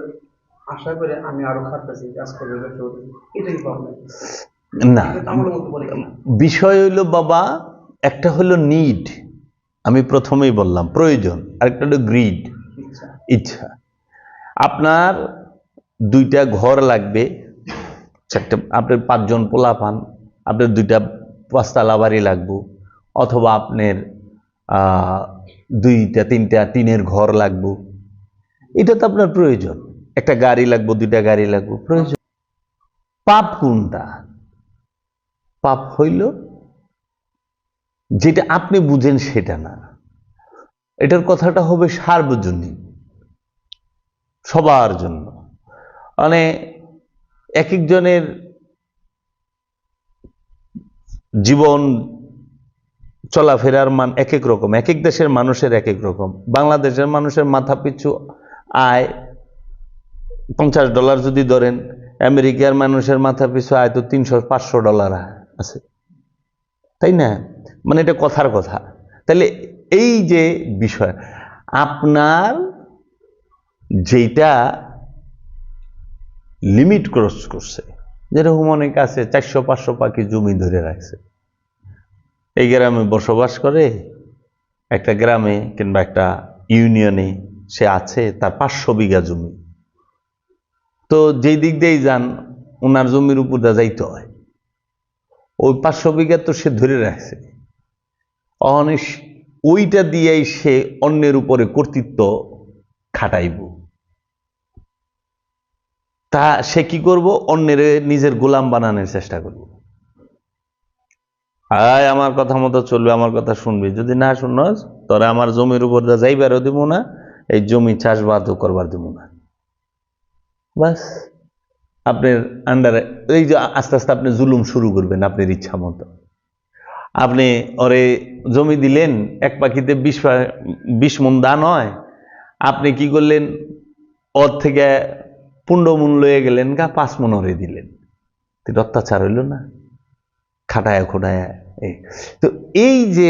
Speaker 1: আশা করে আমি আরো খাটতেছি, কাজ করে এটাই প্রবলেম না। বিষয় হইলো বাবা, একটা হলো নিড, আমি প্রথমেই বললাম প্রয়োজন, আরেকটা হলো গ্রিড, ইচ্ছা। আপনার 2টা ঘর লাগবে, 4টে, আপনার 5 জন পোলা পান, আপনার 2টা 5তলা বাড়ি লাগবে, অথবা আপনার 2টা 3টা টিনের ঘর লাগবে, এটা তো আপনার প্রয়োজন। একটা গাড়ি লাগবে, 2টা গাড়ি লাগবে, প্রয়োজন। পাপ কোনটা? পাপ হইল যেটা আপনি বুঝেন সেটা না, এটার কথাটা হবে সার্বজনীন, সবার জন্য। মানে এক একজনের জীবন চলাফেরার মান এক এক রকম, এক এক দেশের মানুষের এক এক রকম। বাংলাদেশের মানুষের মাথা পিছু আয় $50 যদি ধরেন, আমেরিকার মানুষের মাথা পিছু আয় তো $300-500 আছে, তাই না? মানে এটা কথার কথা। তাহলে এই যে বিষয়, আপনার যেটা লিমিট ক্রস করছে, যেরকম অনেক আছে 400-500 পাখি জমি ধরে রাখছে, এই গ্রামে বসবাস করে, একটা গ্রামে কিংবা একটা ইউনিয়নে সে আছে, তার 500 বিঘা জমি। তো যেই দিক দিয়েই যান ওনার জমির উপর দিয়ে যাইতে হয়, ওই 500 বিঘা তো সে ধরে রাখছে, অনিশ ওইটা দিয়েই সে অন্যের উপরে কর্তৃত্ব খাটাইব। তা সে কি করব, অন্যের নিজের গোলাম বানানোর চেষ্টা করব। আয় আমার কথা মতো চলবে, আমার কথা শুনবি, যদি না শুনস তোরা আমার জমির উপর দিয়ে যাইবারও দিব না, এই জমি চাষবাদও করবার দিব না। বাস আপনার আন্ডারে এই যে আস্তে আস্তে আপনি জুলুম শুরু করবেন আপনার ইচ্ছা মতো। আপনি ওরে জমি দিলেন, এক পাখিতে 20 মণ দান হয়, আপনি কি করলেন, ওর থেকে 15 মণ লয়ে গেলেন, 5 মণ ওরে দিলেন, অত্যাচার হইল না? খাটায় খোটায়। তো এই যে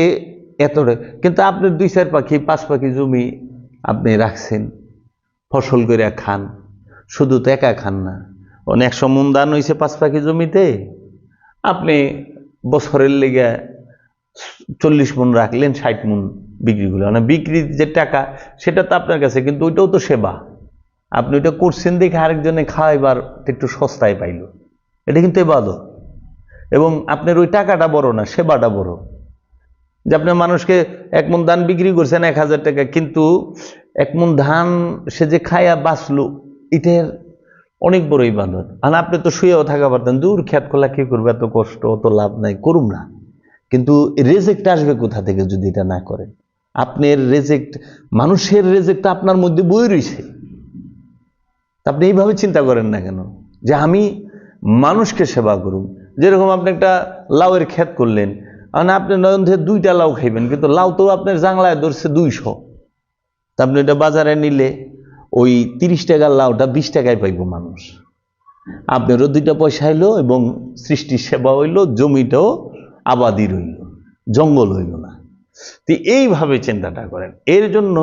Speaker 1: এতটা, কিন্তু আপনি 2-4 পাখি 5 পাখি জমি আপনি রাখছেন, ফসল করে খান, শুধু তো একা খান না, 100 মণ দান হয়েছে 5 পাখি জমিতে, আপনি বছরের লেগে 40 মণ রাখলেন, 60 মণ বিক্রি করলেন, মানে বিক্রির যে টাকা সেটা তো আপনার কাছে, কিন্তু ওইটাও তো সেবা। আপনি ওইটা করছেন দেখে আরেকজনে খাওয়াইবার একটু সস্তায় পাইল, এটা কিন্তু ইবাদত। এবং আপনার ওই টাকাটা বড় না, সেবাটা বড়। যে আপনি মানুষকে 1 মণ ধান বিক্রি করছেন 1000 টাকা, কিন্তু 1 মণ ধান সে যে খায়া বাঁচলো, এটার অনেক বড় ইবাদত। আর আপনি তো শুয়েও থাকা পারতেন, দূর খেত খোলা কি করবে, এত কষ্ট, অত লাভ নাই, করুম না। কিন্তু রেজেক্ট আসবে কোথা থেকে যদি এটা না করেন? আপনার রেজেক্ট, মানুষের রেজেক্ট আপনার মধ্যে বই রয়েছে। আপনি এইভাবে চিন্তা করেন না কেন যে আমি মানুষকে সেবা করুন? যেরকম আপনি একটা লাউয়ের ক্ষেত করলেন, মানে আপনি নয়ন থেকে 2টা লাউ খাইবেন, কিন্তু লাউ তো আপনার জাংলায় ধরছে 200, তা আপনি এটা বাজারে নিলে ওই 30 টাকার লাউটা 20 টাকায় পাইব মানুষ। আপনারও 2টা পয়সা হইল এবং সৃষ্টির সেবা হইল, জমিটাও আবাদি রইল, জঙ্গল হইল না। তো এইভাবে চিন্তাটা করেন। এর জন্য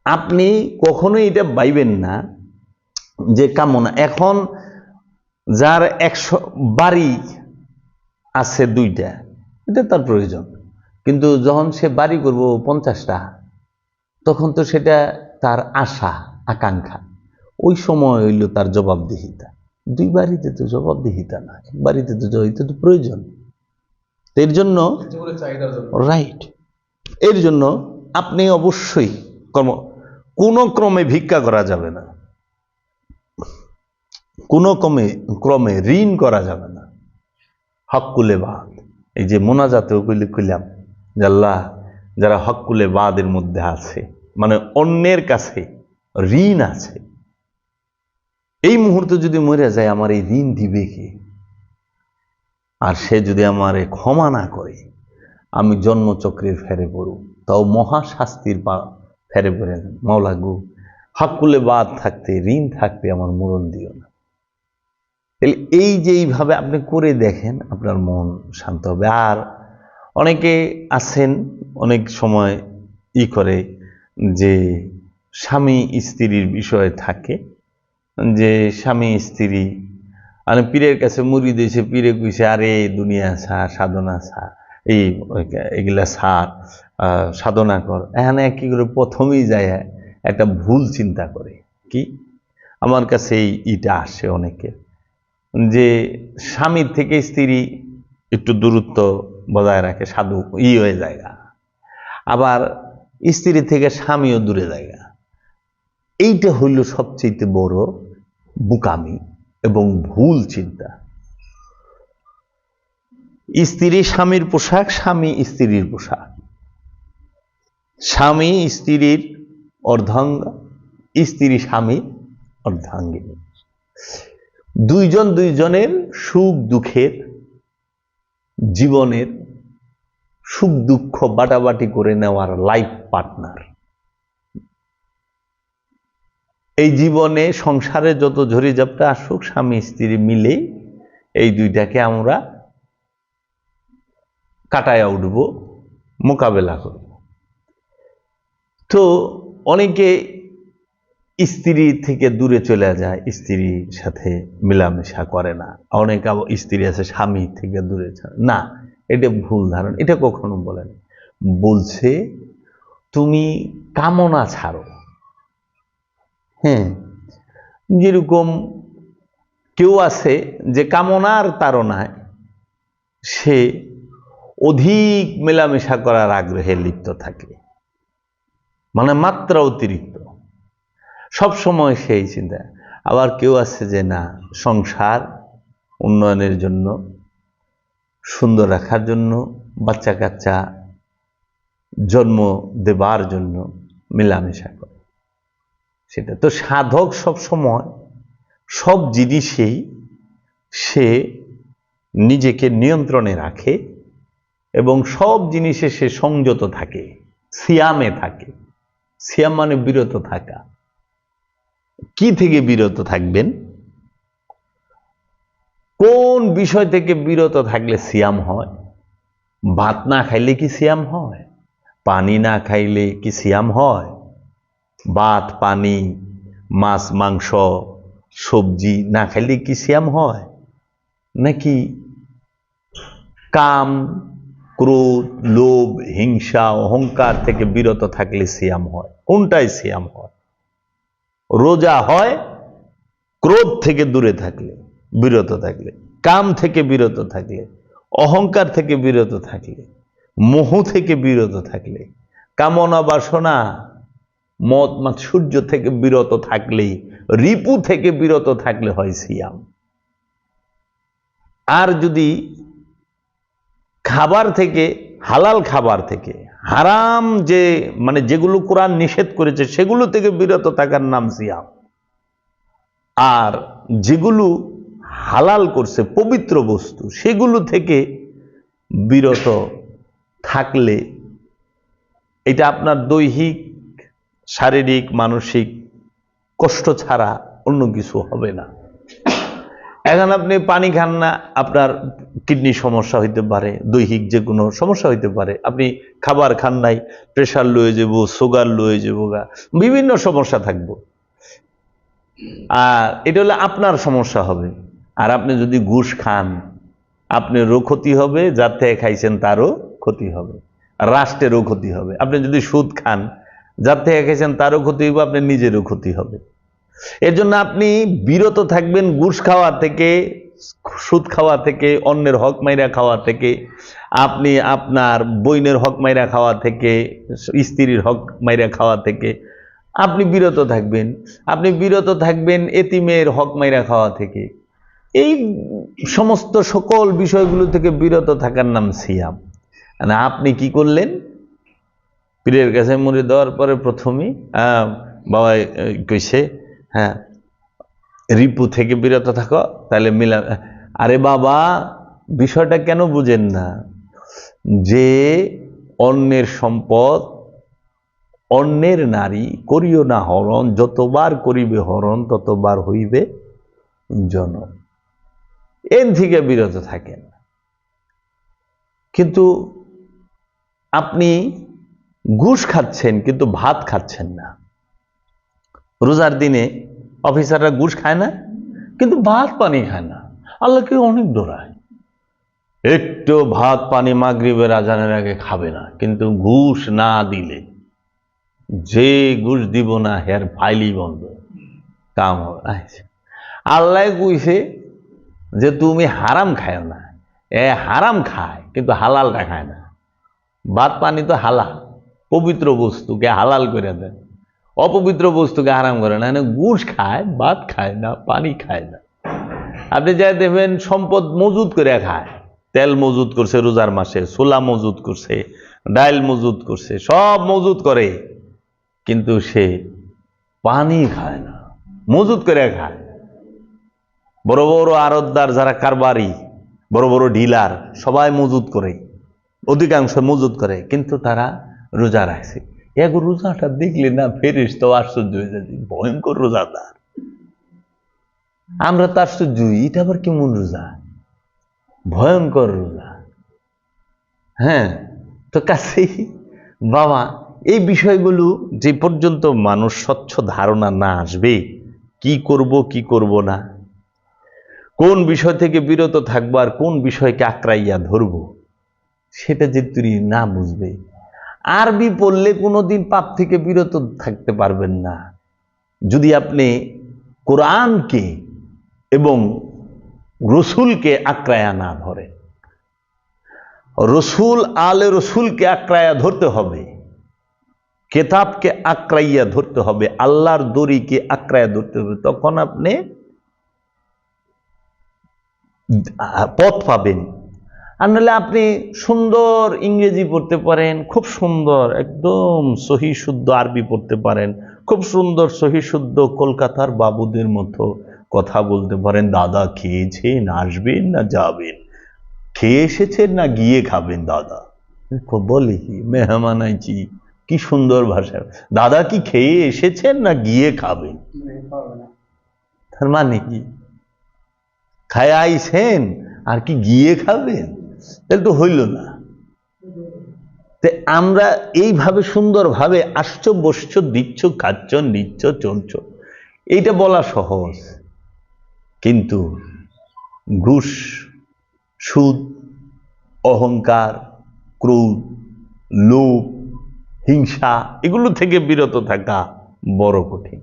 Speaker 1: আপনি কখনোই এটা ভাইবেন না যে কামনা। এখন যার 100 বাড়ি আছে 2টা, এটা তার প্রয়োজন, কিন্তু যখন সে বাড়ি করব 50টা, তখন তো সেটা তার আশা আকাঙ্ক্ষা, ওই সময় হইল তার জবাবদিহিতা। 2 বাড়িতে তো জবাবদিহিতা না, 1 বাড়িতে তো এটা তো প্রয়োজন। এর জন্য রাইট, এর জন্য আপনি অবশ্যই কোনো ক্রমে ভিক্ষা করা যাবে না, কোনো ক্রমে ঋণ করা যাবে না। হক্কুলে বাদ, এই যে মোনাজাতেও কইলাম যে আল্লাহ, যারা হক্কুলে বাদের মধ্যে আছে, মানে অন্যের কাছে ঋণ আছে, এই মুহূর্তে যদি মরে যায় আমার এই ঋণ দিবে কে? আর সে যদি আমারে ক্ষমা না করে, আমি জন্মচক্রের ফেরে পড়ব, তাও মহাশাস্তির ফেরে পড়ে। মাওলা গো, হক্কুলে বাদ থাকতে, ঋণ থাকতে আমার মরণ দিও না। এই যে এইভাবে আপনি করে দেখেন, আপনার মন শান্ত হবে। আর অনেকে আছেন অনেক সময় করে যে স্বামী স্ত্রীর বিষয়ে থাকে, যে স্বামী স্ত্রী মানে পীরের কাছে মুড়ি দিয়েছে, পীরে কইছে আরে দুনিয়া ছাড়, সাধনা ছাড়, এগুলা ছাড়, সাধনা কর। এখানে কি করে প্রথমেই যায় একটা ভুল চিন্তা করে, কি আমার কাছে এইটা আসে অনেকে, যে স্বামীর থেকে স্ত্রী একটু দূরত্ব বজায় রাখে, সাধু হয়ে যায়, আবার স্ত্রী থেকে স্বামীও দূরে যায়। এইটা হইল সবচেয়ে বড় বোকামি এবং ভুল চিন্তা। স্ত্রী স্বামীর পোশাক, স্বামী স্ত্রীর পোশাক, স্বামী স্ত্রীর অর্ধাঙ্গা, স্ত্রী স্বামী অর্ধাঙ্গিনী। দুইজন দুইজনের সুখ দুঃখের, জীবনের সুখ দুঃখ বাটাবাটি করে নেওয়ার লাইফ পার্টনার। এই জীবনে সংসারে যত ঝড়িঝাপটা আসুক, স্বামী স্ত্রী মিলে এই দুইটাকে আমরা কাটায়া উঠব, মোকাবেলা করব। তো অনেকে স্ত্রী থেকে দূরে চলে যায়, স্ত্রীর সাথে মেলামেশা করে না। অনেক স্ত্রী আছে স্বামী থেকে দূরে চলে না, এটা ভুল ধারণা, এটা কখনো বলে না। বলছে তুমি কামনা ছাড়ো। হ্যাঁ, যেরকম কেউ আছে যে কামনার তাড়নায় সে অধিক মেলামেশা করার আগ্রহে লিপ্ত থাকে, মানে মাত্রা অতিরিক্ত, সব সময় সেই চিন্তা। আবার কেউ আছে যে না, সংসার উন্নয়নের জন্য, সুন্দর রাখার জন্য, বাচ্চা কাচ্চা জন্ম দেবার জন্য মেলামেশা করে। সেটা তো সাধক সব সময় সব জিনিসেই সে নিজেকে নিয়ন্ত্রণে রাখে এবং সব জিনিসে সে সংযত থাকে, সিয়ামে থাকে। সিয়াম মানে বিরত থাকা। কি থেকে বিরত থাকবেন? কোন বিষয় থেকে বিরত থাকলে সিয়াম হয়? ভাত না খাইলে কি সিয়াম হয়? পানি না খাইলে কি সিয়াম হয়? ভাত, পানি, মাছ, মাংস, সবজি না খাইলে কি সিয়াম হয়? নাকি কাম, ক্রোধ, লোভ, হিংসা, অহংকার থেকে বিরত থাকলে সিয়াম হয়? কোনটাই সিয়াম হয়? রোজা হয় ক্রোধ থেকে দূরে থাকলে, বিরত থাকলে, কাম থেকে বিরত থাকলে, অহংকার থেকে বিরত থাকলে, মোহ থেকে বিরত থাকলে, কামনা বাসনা, মদ মাৎসর্য থেকে বিরত থাকলেই, রিপু থেকে বিরত থাকলে হয় সিয়াম। আর যদি খাবার থেকে, হালাল খাবার থেকে, হারাম যে মানে যেগুলো কোরআন নিষেধ করেছে সেগুলো থেকে বিরত থাকার নাম সিয়াম। আর যেগুলো হালাল করছে পবিত্র বস্তু, সেগুলো থেকে বিরত থাকলে এটা আপনার দৈহিক, শারীরিক, মানসিক কষ্ট ছাড়া অন্য কিছু হবে না। এখন আপনি পানি খান না, আপনার কিডনি সমস্যা হইতে পারে, দৈহিক যে কোনো সমস্যা হইতে পারে। আপনি খাবার খান নাই, প্রেশার লয়ে যাব, সুগার লয়ে যাব, বিভিন্ন সমস্যা থাকবো। আর এটা হলে আপনার সমস্যা হবে। আর আপনি যদি ঘুষ খান, আপনারও ক্ষতি হবে, যার থেকে খাইছেন তারও ক্ষতি হবে, রাষ্ট্রেরও ক্ষতি হবে। আপনি যদি সুদ খান, যার থেকে খাইছেন তারও ক্ষতি হবে, আপনার নিজেরও ক্ষতি হবে। এর জন্য আপনি বিরত থাকবেন ঘুষ খাওয়া থেকে, সুদ খাওয়া থেকে, অন্যের হক মাইরা খাওয়া থেকে, আপনি আপনার বইনের হক মাইরা খাওয়া থেকে, স্ত্রীর হক মাইরা খাওয়া থেকে আপনি বিরত থাকবেন। আপনি বিরত থাকবেন এতিমের হক মাইরা খাওয়া থেকে। এই সমস্ত সকল বিষয়গুলো থেকে বিরত থাকার নাম সিয়াম। মানে আপনি কি করলেন? পীরের কাছে মুড়ি দেওয়ার পরে প্রথমেই বাবা কইছে, হ্যাঁ রিপু থেকে বিরত থাকো, তাহলে মিলা। আরে বাবা, বিষয়টা কেন বুঝেন না? যে অন্যের সম্পদ, অন্যের নারী করিও না হরণ, যতবার করিবে হরণ ততবার হইবে জনম। এর থেকে বিরত থাকেন। কিন্তু আপনি ঘুষ খাচ্ছেন কিন্তু ভাত খাচ্ছেন না। রোজার দিনে অফিসাররা ঘুষ খায় না, কিন্তু ভাত পানি খায় না। আল্লাহকে অনেক ডরায়, একটু ভাত পানি মাগরিবের আজানের আগে খাবে না। কিন্তু ঘুষ না দিলে, যে ঘুষ দিব না হের ফাইলই বন্ধ, কাম হবে। আল্লাহ কইছে যে তুমি হারাম খায় না। হারাম খায় কিন্তু হালালটা খায় না। ভাত পানি তো হালাল, পবিত্র বস্তুকে হালাল করে দেন, অপবিত্র বস্তুকে হারাম করে না। ঘুষ খায়, ভাত খায় না, পানি খায় না। আপনি যাই দেখবেন সম্পদ মজুদ করে খায়, তেল মজুদ করছে রোজার মাসে, ছোলা মজুদ করছে, ডাইল মজুদ করছে, সব মজুদ করে, কিন্তু সে পানি খায় না, মজুদ করে খায়। বড় বড় আড়তদার যারা কারবারি, বড় বড় ডিলার, সবাই মজুদ করে, অধিকাংশ মজুদ করে, কিন্তু তারা রোজা রাখছে। এক রোজাটা দেখলে না ফেরেশতা আশ্চর্য হয়ে যায়, ভয়ঙ্কর রোজাদার। আমরা তো আশ্চর্য, এটা আবার কেমন রোজা, ভয়ঙ্কর রোজা। হ্যাঁ, তো কাছেই বাবা এই বিষয়গুলো যে পর্যন্ত মানুষ স্বচ্ছ ধারণা না আসবে, কি করব না, কোন বিষয় থেকে বিরত থাকবো আর কোন বিষয়কে আঁকড়াইয়া ধরবো, সেটা যে তুই না বুঝবে, আরবি পড়লে কোনোদিন পাপ থেকে বিরত থাকতে পারবেন না। যদি আপনি কোরআনকে এবং রসুলকে আঁকড়ায়া না ধরেন। রসুল আলে রসুলকে আঁকড়ায়া ধরতে হবে, কেতাবকে আঁকড়াইয়া ধরতে হবে, আল্লাহর দড়িকে আঁকড়াইয়া ধরতে হবে, তখন আপনি পথ পাবেন। আর নাহলে আপনি সুন্দর ইংরেজি পড়তে পারেন, খুব সুন্দর একদম সহি শুদ্ধ আরবি পড়তে পারেন, খুব সুন্দর সহি শুদ্ধ কলকাতার বাবুদের মতো কথা বলতে পারেন, দাদা খেয়েছেন, আসবেন না যাবেন, খেয়ে এসেছেন না গিয়ে খাবেন, দাদা বলে কি মেহমান আইছি, কি সুন্দর ভাষা, দাদা কি খেয়ে এসেছেন না গিয়ে খাবেন, তার মানে কি খায় আইছেন আর কি গিয়ে খাবেন, তাহলে তো হইল না। আমরা এইভাবে সুন্দরভাবে আসছো, বসছো, দিচ্ছ, খাচ্ছ, নিচ্ছ, চলছ, এইটা বলা সহজ, কিন্তু ঘুষ, সুদ, অহংকার, ক্রোধ, লোভ, হিংসা, এগুলো থেকে বিরত থাকা বড় কঠিন।